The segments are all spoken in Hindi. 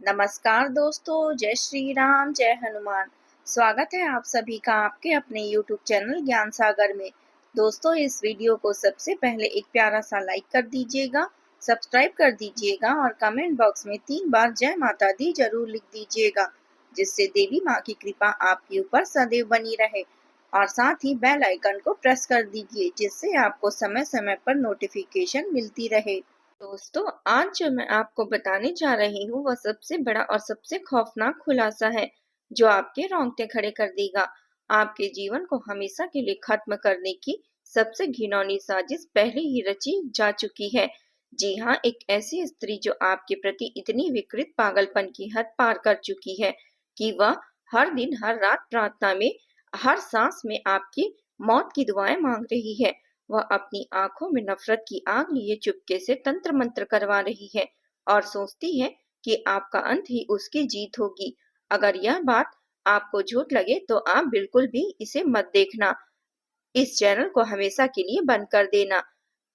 नमस्कार दोस्तों, जय श्री राम, जय हनुमान। स्वागत है आप सभी का आपके अपने YouTube चैनल ज्ञान सागर में। दोस्तों, इस वीडियो को सबसे पहले एक प्यारा सा लाइक कर दीजिएगा, सब्सक्राइब कर दीजिएगा और कमेंट बॉक्स में 3 बार जय माता दी जरूर लिख दीजिएगा, जिससे देवी माँ की कृपा आपके ऊपर सदैव बनी रहे। और साथ ही बेल आइकन को प्रेस कर दीजिए, जिससे आपको समय समय पर नोटिफिकेशन मिलती रहे। दोस्तों, आज जो मैं आपको बताने जा रही हूँ वह सबसे बड़ा और सबसे खौफनाक खुलासा है, जो आपके रोंगटे खड़े कर देगा। आपके जीवन को हमेशा के लिए खत्म करने की सबसे घिनौनी साजिश पहले ही रची जा चुकी है। जी हाँ, एक ऐसी स्त्री जो आपके प्रति इतनी विकृत पागलपन की हद पार कर चुकी है कि वह हर दिन हर रात प्रार्थना में, हर सांस में आपकी मौत की दुआएं मांग रही है। वह अपनी आंखों में नफरत की आग लिए चुपके से तंत्र मंत्र करवा रही है और सोचती है कि आपका अंत ही उसकी जीत होगी। अगर यह बात आपको झूठ लगे तो आप बिल्कुल भी इसे मत देखना। इस चैनल को हमेशा के लिए बंद कर देना।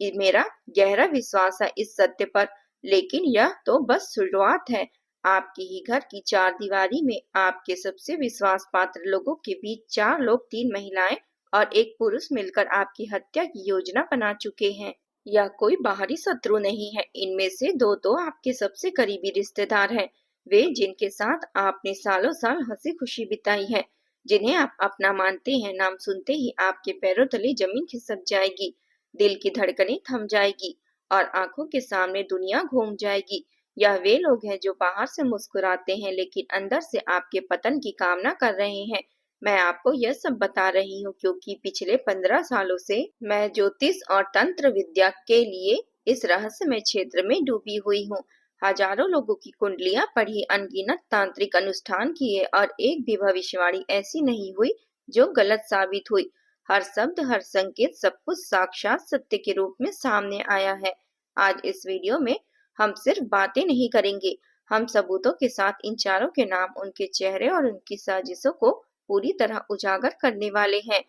ये मेरा गहरा विश्वास है इस सत्य पर, लेकिन यह तो बस शुरुआत है। आपके ही घर की चार दीवारी में आपके सबसे विश्वास पात्र लोगों के बीच 4 लोग, 3 महिलाएं और एक पुरुष मिलकर आपकी हत्या की योजना बना चुके हैं। यह कोई बाहरी शत्रु नहीं है, इनमें से 2 तो आपके सबसे करीबी रिश्तेदार हैं। वे जिनके साथ आपने सालों साल हंसी खुशी बिताई है, जिन्हें आप अपना मानते हैं। नाम सुनते ही आपके पैरों तले जमीन खिसक जाएगी, दिल की धड़कनें थम जाएगी और आंखों के सामने दुनिया घूम जाएगी। यह वे लोग हैं जो बाहर से मुस्कुराते हैं लेकिन अंदर से आपके पतन की कामना कर रहे हैं। मैं आपको यह सब बता रही हूँ क्योंकि पिछले 15 सालों से मैं ज्योतिष और तंत्र विद्या के लिए इस रहस्यमय क्षेत्र में डूबी हुई हूँ। हजारों लोगों की कुंडलियां पढ़ी, अनगिनत तांत्रिक अनुष्ठान किए और एक भी भविष्यवाणी ऐसी नहीं हुई जो गलत साबित हुई। हर शब्द, हर संकेत, सब कुछ साक्षात सत्य के रूप में सामने आया है। आज इस वीडियो में हम सिर्फ बातें नहीं करेंगे, हम सबूतों के साथ इन चारों के नाम, उनके चेहरे और उनकी साजिशों को पूरी तरह उजागर करने वाले हैं।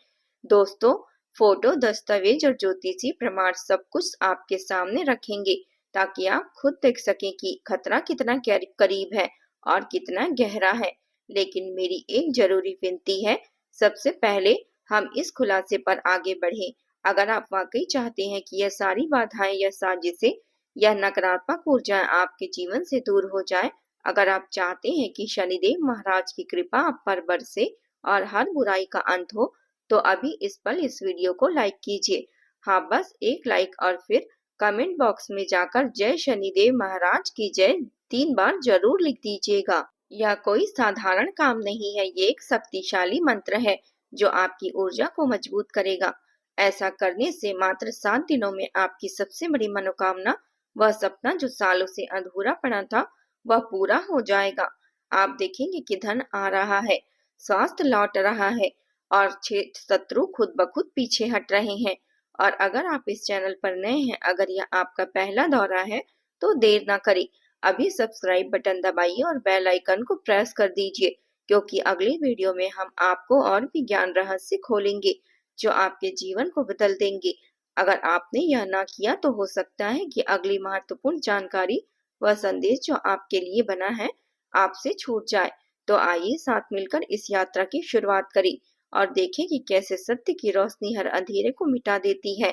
दोस्तों, फोटो, दस्तावेज और ज्योतिषी प्रमाण सब कुछ आपके सामने रखेंगे ताकि आप खुद देख सकें कि खतरा कितना करीब है और कितना गहरा है। लेकिन मेरी एक जरूरी विनती है, सबसे पहले हम इस खुलासे पर आगे बढ़ें। अगर आप वाकई चाहते हैं कि यह सारी बाधाएं या साजिशें या नकारात्मक ऊर्जाएं आपके जीवन से दूर हो जाए, अगर आप चाहते हैं कि शनिदेव महाराज की कृपा आप पर बरसे और हर बुराई का अंत हो, तो अभी इस पल इस वीडियो को लाइक कीजिए। हाँ, बस एक लाइक और फिर कमेंट बॉक्स में जाकर जय शनिदेव महाराज की जय 3 बार जरूर लिख दीजिएगा। यह कोई साधारण काम नहीं है, ये एक शक्तिशाली मंत्र है जो आपकी ऊर्जा को मजबूत करेगा। ऐसा करने से मात्र 7 दिनों में आपकी सबसे बड़ी मनोकामना, वह सपना जो सालों से अधूरा पड़ा था, वह पूरा हो जाएगा। आप देखेंगे कि धन आ रहा है, स्वास्थ्य लौट रहा है और शत्रु खुद ब खुद पीछे हट रहे हैं। और अगर आप इस चैनल पर नए हैं, अगर यह आपका पहला दौरा है, तो देर ना करें, अभी सब्सक्राइब बटन दबाइए और बेल आइकन को प्रेस कर दीजिए, क्योंकि अगली वीडियो में हम आपको और भी ज्ञान रहस्य खोलेंगे जो आपके जीवन को बदल देंगे। अगर आपने यह ना किया तो हो सकता है कि अगली महत्वपूर्ण जानकारी व संदेश जो आपके लिए बना है आपसे छूट जाए। तो आइए साथ मिलकर इस यात्रा की शुरुआत करें और देखें कि कैसे सत्य की रोशनी हर अंधेरे को मिटा देती है।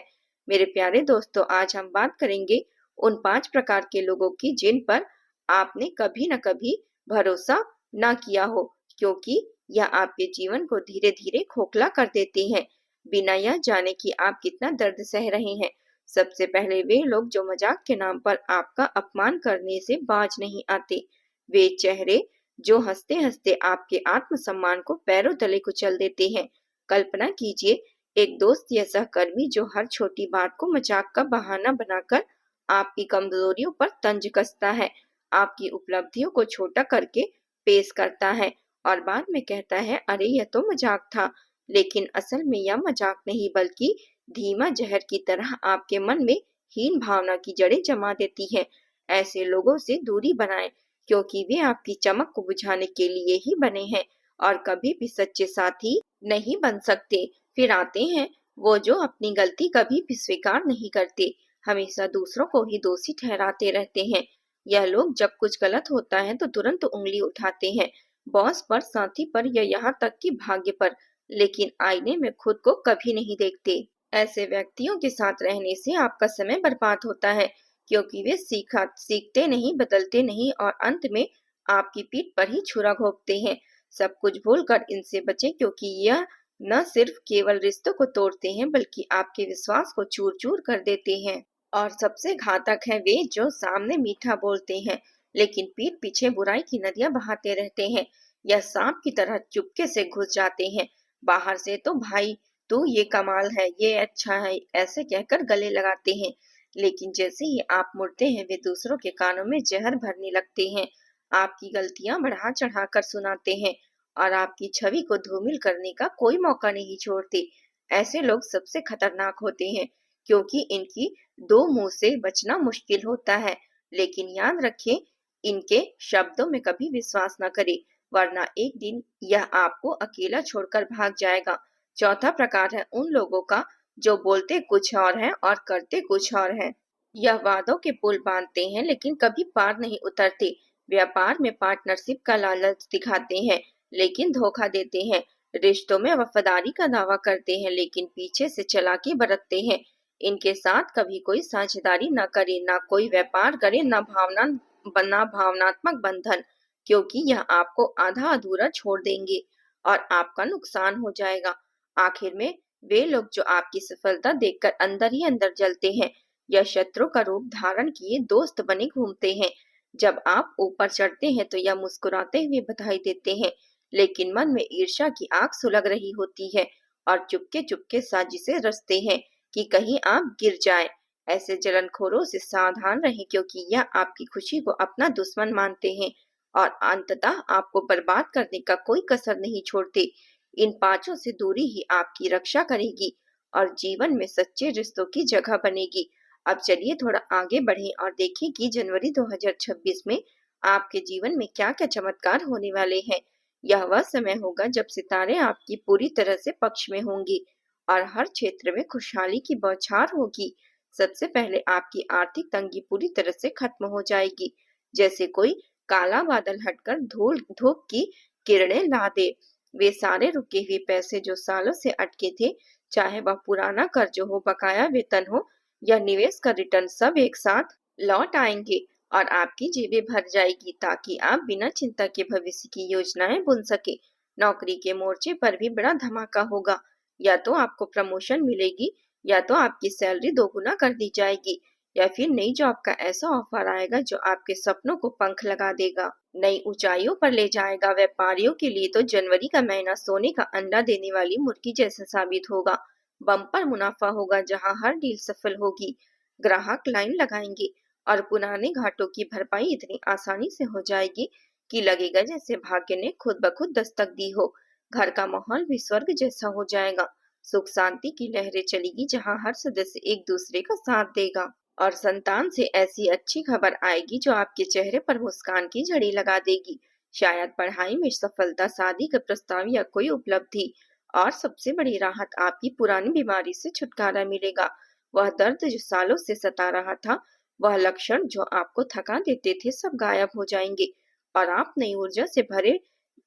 मेरे प्यारे दोस्तों, आज हम बात करेंगे उन 5 प्रकार के लोगों की जिन पर आपने कभी न कभी भरोसा न किया हो, क्योंकि यह आपके जीवन को धीरे धीरे खोखला कर देते हैं, बिना यह जाने कि आप कितना दर्द सह रहे हैं। सबसे पहले वे लोग जो मजाक के नाम पर आपका अपमान करने से बाज नहीं आते। वे चेहरे जो हंसते हंसते आपके आत्मसम्मान को पैरों तले कुचल देते हैं। कल्पना कीजिए, एक दोस्त या सहकर्मी जो हर छोटी बात को मजाक का बहाना बनाकर आपकी कमजोरियों पर तंज कसता है, आपकी उपलब्धियों को छोटा करके पेश करता है और बाद में कहता है, अरे यह तो मजाक था। लेकिन असल में यह मजाक नहीं बल्कि धीमा जहर की तरह आपके मन में हीन भावना की जड़ें जमा देती है। ऐसे लोगों से दूरी बनाएं, क्योंकि वे आपकी चमक को बुझाने के लिए ही बने हैं और कभी भी सच्चे साथी नहीं बन सकते। फिर आते हैं वो जो अपनी गलती कभी भी स्वीकार नहीं करते, हमेशा दूसरों को ही दोषी ठहराते रहते हैं। यह लोग जब कुछ गलत होता है तो तुरंत उंगली उठाते हैं, बॉस पर, साथी पर या यहाँ तक कि भाग्य पर, लेकिन आईने में खुद को कभी नहीं देखते। ऐसे व्यक्तियों के साथ रहने से आपका समय बर्बाद होता है, क्योंकि वे सीखते नहीं, बदलते नहीं और अंत में आपकी पीठ पर ही छुरा घोंपते हैं। सब कुछ भूलकर इनसे बचें, क्योंकि यह न सिर्फ केवल रिश्तों को तोड़ते हैं बल्कि आपके विश्वास को चूर-चूर कर देते हैं। और सबसे घातक है वे जो सामने मीठा बोलते हैं लेकिन पीठ पीछे बुराई की नदियां बहाते रहते हैं। यह सांप की तरह चुपके से घुस जाते हैं। बाहर से तो भाई तू ये कमाल है, ये अच्छा है, ऐसे कहकर गले लगाते हैं, लेकिन जैसे ही आप मुड़ते हैं वे दूसरों के कानों में जहर भरने लगते हैं, आपकी गलतियां बढ़ा चढ़ा कर सुनाते हैं और आपकी छवि को धूमिल करने का कोई मौका नहीं छोड़ते। ऐसे लोग सबसे खतरनाक होते हैं, क्योंकि इनकी दो मुंह से बचना मुश्किल होता है। लेकिन याद रखें, इनके शब्दों में कभी विश्वास न करें, वरना एक दिन यह आपको अकेला छोड़कर भाग जाएगा। चौथा प्रकार है उन लोगों का जो बोलते कुछ और है और करते कुछ और है। यह वादों के पुल बांधते हैं लेकिन कभी पार नहीं उतरते। व्यापार में पार्टनरशिप का लालच दिखाते हैं लेकिन धोखा देते हैं। रिश्तों में वफादारी का दावा करते हैं लेकिन पीछे से चालाकी बरतते हैं। इनके साथ कभी कोई साझेदारी न करे, ना कोई व्यापार करे, ना भावनात्मक बंधन, क्योंकि यह आपको आधा अधूरा छोड़ देंगे और आपका नुकसान हो जाएगा। आखिर में वे लोग जो आपकी सफलता देखकर अंदर ही अंदर जलते हैं या शत्रु का रूप धारण किए दोस्त बने घूमते हैं। जब आप ऊपर चढ़ते हैं तो यह मुस्कुराते हुए बधाई देते हैं, लेकिन मन में ईर्ष्या की आग सुलग रही होती है और चुपके चुपके साजिशें रचते हैं कि कहीं आप गिर जाएं। ऐसे जलनखोरों से सावधान रहें, क्योंकि यह आपकी खुशी को अपना दुश्मन मानते हैं और अंततः आपको बर्बाद करने का कोई कसर नहीं छोड़ते। इन पांचों से दूरी ही आपकी रक्षा करेगी और जीवन में सच्चे रिश्तों की जगह बनेगी। अब चलिए थोड़ा आगे बढ़ें और देखें कि जनवरी 2026 में आपके जीवन में क्या-क्या चमत्कार होने वाले हैं। यह वह समय होगा जब सितारे आपकी पूरी तरह से पक्ष में होंगे और हर क्षेत्र में खुशहाली की बौछार होगी। सबसे पहले आपकी आर्थिक तंगी पूरी तरह से खत्म हो जाएगी, जैसे कोई काला बादल हटकर धूल धूप की किरणें ला दे। वे सारे रुके हुए पैसे जो सालों से अटके थे, चाहे वह पुराना कर्ज हो, बकाया वेतन हो या निवेश का रिटर्न, सब एक साथ लौट आएंगे और आपकी जेबें भर जाएगी, ताकि आप बिना चिंता के भविष्य की योजनाएं बुन सके। नौकरी के मोर्चे पर भी बड़ा धमाका होगा। या तो आपको प्रमोशन मिलेगी, या तो आपकी सैलरी दोगुना कर दी जाएगी, या फिर नई जॉब का ऐसा ऑफर आएगा जो आपके सपनों को पंख लगा देगा, नई ऊंचाइयों पर ले जाएगा। व्यापारियों के लिए तो जनवरी का महीना सोने का अंडा देने वाली मुर्गी जैसा साबित होगा। बम्पर मुनाफा होगा जहां हर डील सफल होगी। ग्राहक लाइन लगाएंगे और पुराने घाटों की भरपाई इतनी आसानी से हो जाएगी कि लगेगा जैसे भाग्य ने खुद ब खुद दस्तक दी हो। घर का माहौल भी स्वर्ग जैसा हो जाएगा। सुख शांति की लहरें चलेगी जहां हर सदस्य एक दूसरे का साथ देगा और संतान से ऐसी अच्छी खबर आएगी जो आपके चेहरे पर मुस्कान की झड़ी लगा देगी। शायद पढ़ाई में सफलता, शादी का प्रस्ताव या कोई उपलब्धि, और सबसे बड़ी राहत आपकी पुरानी बीमारी से छुटकारा मिलेगा। वह दर्द जो सालों से सता रहा था, वह लक्षण जो आपको थका देते थे, सब गायब हो जाएंगे और आप नई ऊर्जा से भरे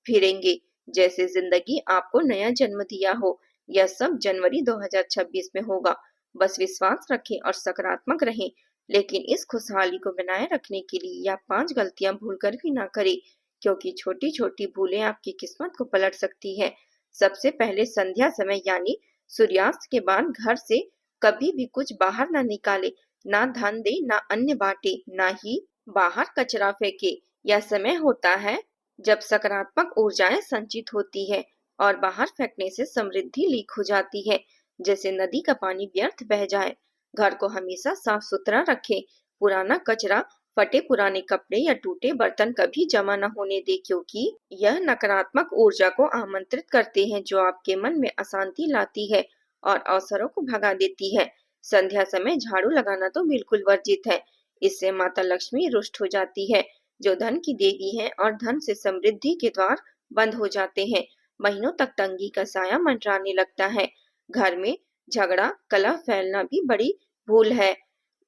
फिरेंगे, जैसे जिंदगी आपको नया जन्म दिया हो। यह सब जनवरी 2026 में होगा। बस विश्वास रखें और सकारात्मक रहें। लेकिन इस खुशहाली को बनाए रखने के लिए यह 5 गलतियां भूलकर भी ना करें, क्योंकि छोटी छोटी भूलें आपकी किस्मत को पलट सकती है। सबसे पहले संध्या समय यानी सूर्यास्त के बाद घर से कभी भी कुछ बाहर ना निकाले, ना धन दे, ना अन्न बांटे, ना ही बाहर कचरा फेंके। यह समय होता है जब सकारात्मक ऊर्जाएं संचित होती है और बाहर फेंकने से समृद्धि लीक हो जाती है, जैसे नदी का पानी व्यर्थ बह जाए। घर को हमेशा साफ सुथरा रखें। पुराना कचरा, फटे पुराने कपड़े या टूटे बर्तन कभी जमा न होने दे, क्योंकि यह नकारात्मक ऊर्जा को आमंत्रित करते हैं जो आपके मन में अशांति लाती है और अवसरों को भगा देती है। संध्या समय झाड़ू लगाना तो बिल्कुल वर्जित है। इससे माता लक्ष्मी रुष्ट हो जाती है, जो धन की देवी है, और धन से समृद्धि के द्वार बंद हो जाते हैं। महीनों तक तंगी का साया मंडराने लगता है। घर में झगड़ा, कलह फैलना भी बड़ी भूल है।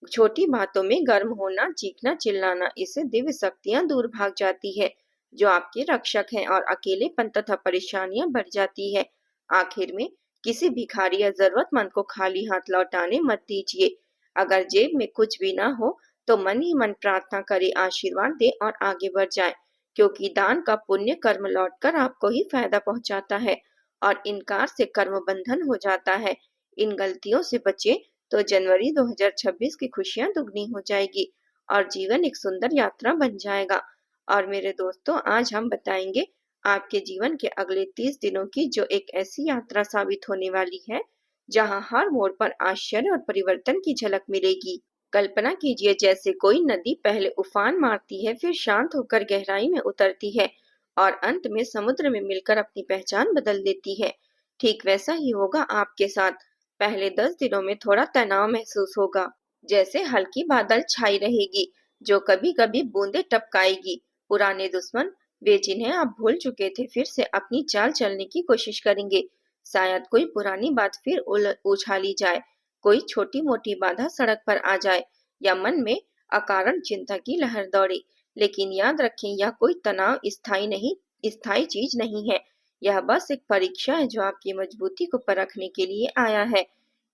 छोटी बातों में गर्म होना, चीखना, चिल्लाना, इससे दिव्य शक्तियां दूर भाग जाती है जो आपके रक्षक हैं और अकेलेपन तथा परेशानियां बढ़ जाती है। आखिर में किसी भिखारी या जरूरतमंद को खाली हाथ लौटाने मत दीजिए। अगर जेब में कुछ भी ना हो तो मन ही मन प्रार्थना करे, आशीर्वाद दे और आगे बढ़ जाए, क्योंकि दान का पुण्य कर्म लौटकर आपको ही फायदा पहुंचाता है और इनकार से कर्म बंधन हो जाता है। इन गलतियों से बचे तो जनवरी 2026 की खुशियां दुगनी हो जाएगी और जीवन एक सुंदर यात्रा बन जाएगा। और मेरे दोस्तों, आज हम बताएंगे आपके जीवन के अगले 30 दिनों की, जो एक ऐसी यात्रा साबित होने वाली है जहां हर मोड़ पर आश्चर्य और परिवर्तन की झलक मिलेगी। कल्पना कीजिए जैसे कोई नदी पहले उफान मारती है, फिर शांत होकर गहराई में उतरती है और अंत में समुद्र में मिलकर अपनी पहचान बदल देती है। ठीक वैसा ही होगा आपके साथ। पहले 10 दिनों में थोड़ा तनाव महसूस होगा, जैसे हल्की बादल छाई रहेगी जो कभी कभी बूंदे टपकाएगी। पुराने दुश्मन, वे जिन्हें आप भूल चुके थे, फिर से अपनी चाल चलने की कोशिश करेंगे। शायद कोई पुरानी बात फिर उछाली जाए, कोई छोटी मोटी बाधा सड़क पर आ जाए या मन में अकारण चिंता की लहर दौड़े। लेकिन याद रखें, यह कोई तनाव स्थायी चीज नहीं है। यह बस एक परीक्षा है जो आपकी मजबूती को परखने के लिए आया है।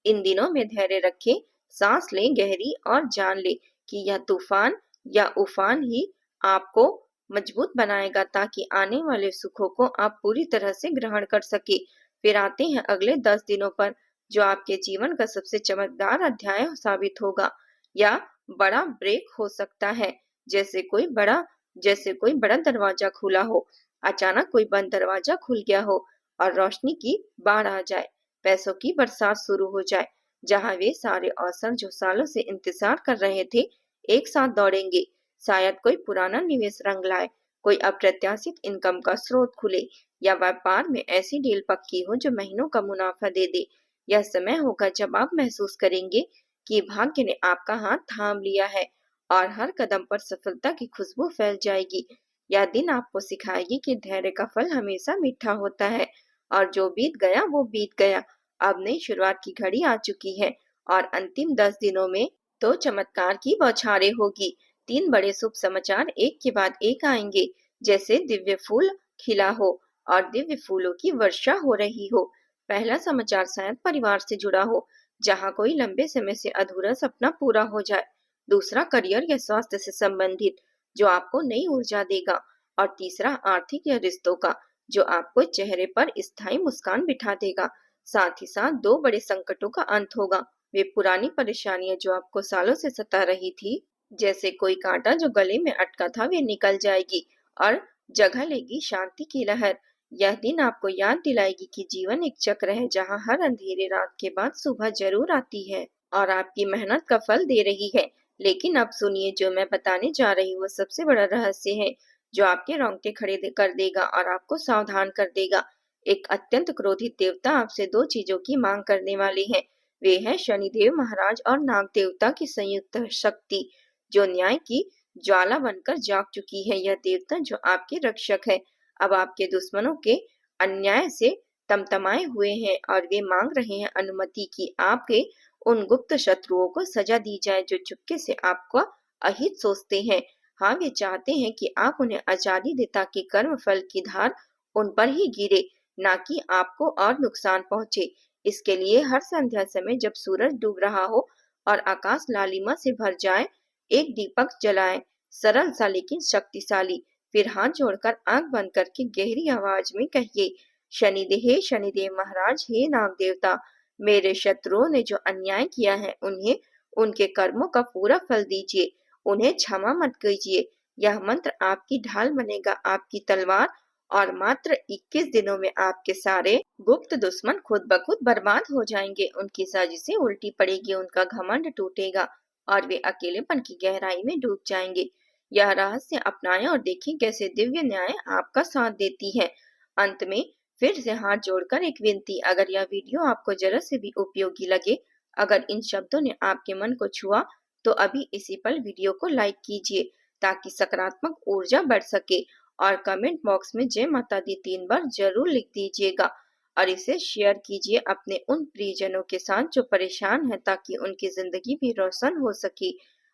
इन दिनों में धैर्य रखें, सांस लें गहरी और जान लें कि यह तूफान या उफान ही आपको मजबूत बनाएगा, ताकि आने वाले सुखों को आप पूरी तरह से ग्रहण कर सके। फिर आते हैं अगले 10 दिनों पर, जो आपके जीवन का सबसे चमकदार अध्याय साबित होगा या बड़ा ब्रेक हो सकता है। जैसे कोई बड़ा जैसे कोई बड़ा दरवाजा खुला हो, अचानक कोई बंद दरवाजा खुल गया हो और रोशनी की बाढ़ आ जाए, पैसों की बरसात शुरू हो जाए, जहां वे सारे अवसर जो सालों से इंतजार कर रहे थे एक साथ दौड़ेंगे। शायद कोई पुराना निवेश रंग लाए, कोई अप्रत्याशित इनकम का स्रोत खुले या व्यापार में ऐसी डील पक्की हो जो महीनों का मुनाफा दे दे। यह समय होगा जब आप महसूस करेंगे कि भाग्य ने आपका हाथ थाम लिया है और हर कदम पर सफलता की खुशबू फैल जाएगी। यह दिन आपको सिखाएगी कि धैर्य का फल हमेशा मीठा होता है और जो बीत गया वो बीत गया। अब नई शुरुआत की घड़ी आ चुकी है और अंतिम 10 दिनों में तो चमत्कार की बौछारें होगी। 3 बड़े शुभ समाचार एक के बाद एक आएंगे, जैसे दिव्य फूल खिला हो और दिव्य फूलों की वर्षा हो रही हो। पहला समाचार शायद परिवार से जुड़ा हो, जहां कोई लंबे समय से अधूरा सपना पूरा हो जाए। दूसरा करियर या स्वास्थ्य से संबंधित, जो आपको नई ऊर्जा देगा। और तीसरा आर्थिक या रिश्तों का, जो आपको चेहरे पर स्थायी मुस्कान बिठा देगा। साथ ही साथ 2 बड़े संकटों का अंत होगा। वे पुरानी परेशानियां जो आपको सालों से सता रही थी, जैसे कोई कांटा जो गले में अटका था, वे निकल जाएगी और जगह लेगी शांति की लहर। यह दिन आपको याद दिलाएगी कि जीवन एक चक्र है जहां हर अंधेरे रात के बाद सुबह जरूर आती है और आपकी मेहनत का फल दे रही है। लेकिन अब सुनिए, जो मैं बताने जा रही हूँ वो सबसे बड़ा रहस्य है जो आपके रोंगटे खड़े कर देगा और आपको सावधान कर देगा। एक अत्यंत क्रोधित देवता आपसे 2 चीजों की मांग करने वाले हैं। वे हैं शनिदेव महाराज और नाग देवता की संयुक्त शक्ति, जो न्याय की ज्वाला बनकर जाग चुकी है। यह देवता जो आपके रक्षक है, अब आपके दुश्मनों के अन्याय से तमतमाए हुए हैं और वे मांग रहे हैं अनुमति कि आपके उन गुप्त शत्रुओं को सजा दी जाए जो चुपके से आपको अहित सोचते हैं। हाँ, वे चाहते हैं कि आप उन्हें आजादी दे ताकि कर्म फल की धार उन पर ही गिरे, ना कि आपको और नुकसान पहुंचे। इसके लिए हर संध्या समय जब सूरज डूब रहा हो और आकाश लालिमा से भर जाए, एक दीपक जलाएं, सरल सा लेकिन शक्तिशाली। फिर हाथ जोड़कर आंख बंद करके गहरी आवाज में कहिए, हे शनिदेव महाराज, हे नाग देवता, मेरे शत्रुओं ने जो अन्याय किया है उन्हें उनके कर्मों का पूरा फल दीजिए, उन्हें क्षमा मत कीजिए। यह मंत्र आपकी ढाल बनेगा, आपकी तलवार, और मात्र 21 दिनों में आपके सारे गुप्त दुश्मन खुद ब खुद बर्बाद हो जाएंगे। उनकी साजिशें उल्टी पड़ेगी, उनका घमंड टूटेगा और वे अकेलेपन की गहराई में डूब जाएंगे। यह रहस्य अपनाएं और देखें कैसे दिव्य न्याय आपका साथ देती है। अंत में फिर से हाथ जोड़कर एक विनती, अगर यह वीडियो आपको जरा से भी उपयोगी लगे, अगर इन शब्दों ने आपके मन को छुआ, तो अभी इसी पल वीडियो को लाइक कीजिए ताकि सकारात्मक ऊर्जा बढ़ सके और कमेंट बॉक्स में जय माता दी 3 बार जरूर लिख दीजिएगा। और इसे शेयर कीजिए अपने उन प्रियजनों के साथ जो परेशान हैं, ताकि उनकी ज़िंदगी भी रोशन हो सके।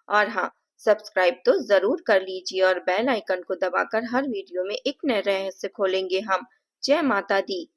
और हाँ, सब्सक्राइब तो ज़रूर कर लीजिए और बेल आइकन को दबाकर हर वीडियो में एक नया रहस्य खोलेंगे हम। जय माता दी।